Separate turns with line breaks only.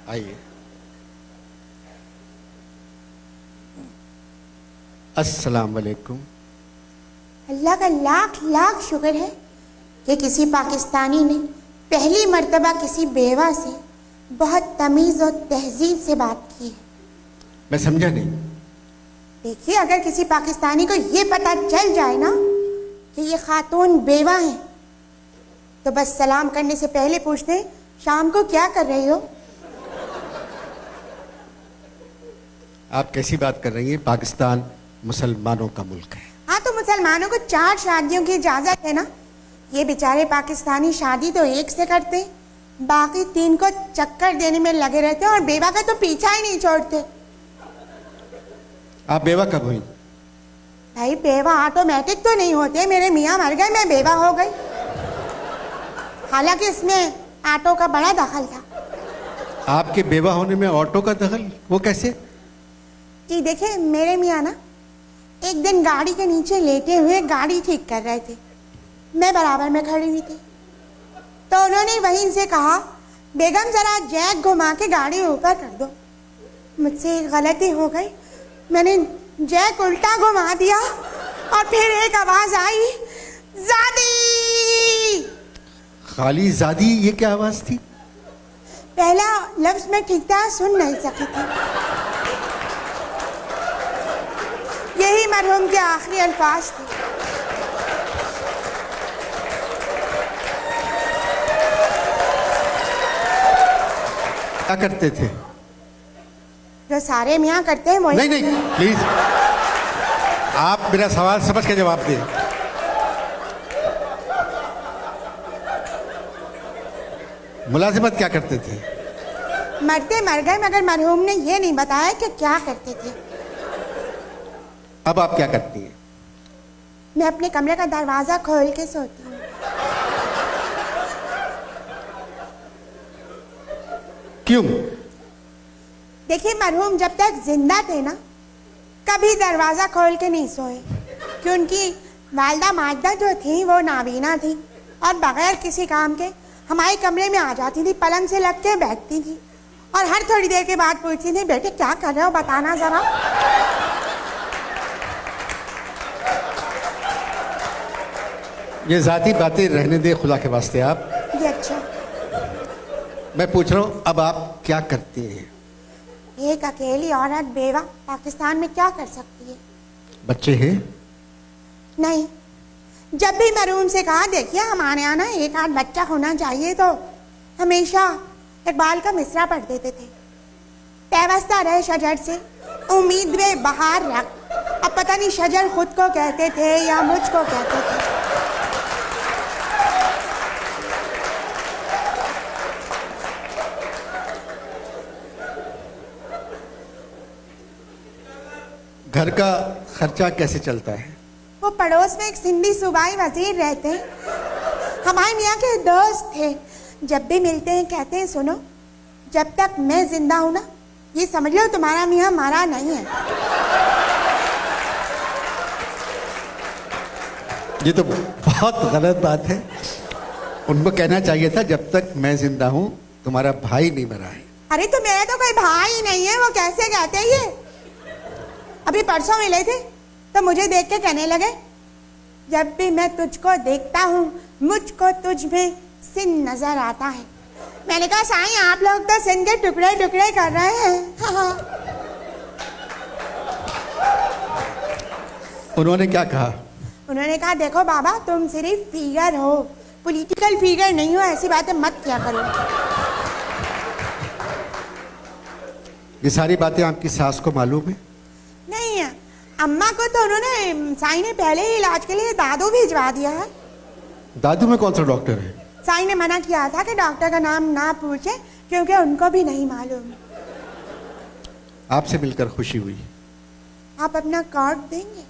आइए। अस्सलाम वालेकुम।
अल्लाह का लाख लाख शुक्र है कि किसी पाकिस्तानी ने पहली मर्तबा किसी बेवा से बहुत तमीज़ और तहजीब से बात की है।
मैं समझा नहीं।
देखिए, अगर किसी पाकिस्तानी को ये पता चल जाए ना कि ये खातून बेवा है, तो बस सलाम करने से पहले पूछते हैं, शाम को क्या कर रही हो?
आप कैसी बात कर रही हैं? पाकिस्तान मुसलमानों का मुल्क है।
हाँ, तो मुसलमानों को 4 शादियों की इजाजत है ना। ये बेचारे पाकिस्तानी शादी तो एक से करते, बाकी 3 को चक्कर देने में लगे रहते और बेवा का तो पीछा ही नहीं छोड़ते।
आप बेवा कब हुई?
भाई, बेवा ऑटोमेटिक तो नहीं होते। मेरे मियाँ मर गए, मैं बेवा हो गई। हालांकि इसमें ऑटो का बड़ा दखल था।
आपके बेवा होने में ऑटो का दखल? वो कैसे?
जी देखिए, मेरे मियाँ ना एक दिन गाड़ी के नीचे लेटे हुए गाड़ी ठीक कर रहे थे। मैं बराबर में खड़ी हुई थी, तो उन्होंने वहीं से कहा, बेगम जरा जैक घुमा के गाड़ी ऊपर कर दो। मुझसे एक गलती हो गई, मैंने जैक उल्टा घुमा दिया और फिर एक आवाज आई, ज़ादी।
खाली ज़ादी, ये क्या आवाज थी?
पहला लफ्ज मैं ठीक तरह सुन नहीं सकी थी। यही मरहूम के आखिरी अल्फाज थे।
क्या करते थे?
जो सारे मियाँ करते हैं वही।
नहीं नहीं, प्लीज आप मेरा सवाल समझ के जवाब दें। मुलाजिमत क्या करते थे?
मरते मर गए, मगर मरहूम ने ये नहीं बताया कि क्या करते थे।
अब आप क्या करती हैं?
मैं अपने कमरे का दरवाजा खोल के सोती हूँ।
क्यों?
देखिए, मरहूम जब तक जिंदा थे ना, कभी दरवाजा खोल के नहीं सोए, कि उनकी वालदा माजदा जो थी वो नाबीना थी और बगैर किसी काम के हमारे कमरे में आ जाती थी, पलंग से लग के बैठती थी और हर थोड़ी देर के बाद पूछती थी, बेटे क्या कर रहे हो, बताना जरा।
ये जाती बातें रहने दे खुदा के वास्ते। आप
जी अच्छा।
मैं पूछ रहा हूँ, अब आप क्या करती हैं?
एक अकेली औरत बेवा पाकिस्तान में क्या कर सकती है?
बच्चे हैं?
नहीं। जब भी मरहूम से कहा, देखिए हमारे यहाँ ना एक आध बच्चा होना चाहिए, तो हमेशा इकबाल का मिसरा पढ़ देते थे, पैवस्ता रहे शजर से उम्मीद में बहार रख। अब पता नहीं शजर खुद को कहते थे या मुझको कहते थे।
घर का खर्चा कैसे चलता है?
वो पड़ोस में एक सिंधी सूबाई वजीर रहते हैं, हमारे मियाँ के दोस्त थे। जब भी मिलते हैं कहते हैं, सुनो, जब तक मैं जिंदा हूं ना, ये समझ लो तुम्हारा मियाँ मारा नहीं है।
ये तो बहुत गलत बात है। उनको कहना चाहिए था, जब तक मैं जिंदा हूं तुम्हारा भाई नहीं मरा है।
अरे तो मेरा तो कोई भाई नहीं है, वो कैसे कहते हैं ये? अभी परसों मिले थे तो मुझे देख के कहने लगे, जब भी मैं तुझको देखता हूँ मुझको तुझ में सिंध नजर आता है। मैंने कहा, साईं आप लोग तो सिंध के टुकड़े टुकड़े कर रहे हैं। हाँ।
उन्होंने क्या कहा?
उन्होंने कहा, देखो बाबा, तुम सिर्फ फिगर हो, पॉलिटिकल फिगर नहीं हो, ऐसी बातें मत किया करो।
ये सारी बातें आपकी सास को मालूम है?
नहीं, अम्मा को तो उन्होंने, साईं ने पहले ही इलाज के लिए दादू भिजवा दिया है।
दादू में कौन सा डॉक्टर है?
साईं ने मना किया था कि डॉक्टर का नाम ना पूछे, क्योंकि उनको भी नहीं मालूम।
आपसे मिलकर खुशी हुई।
आप अपना कार्ड देंगे?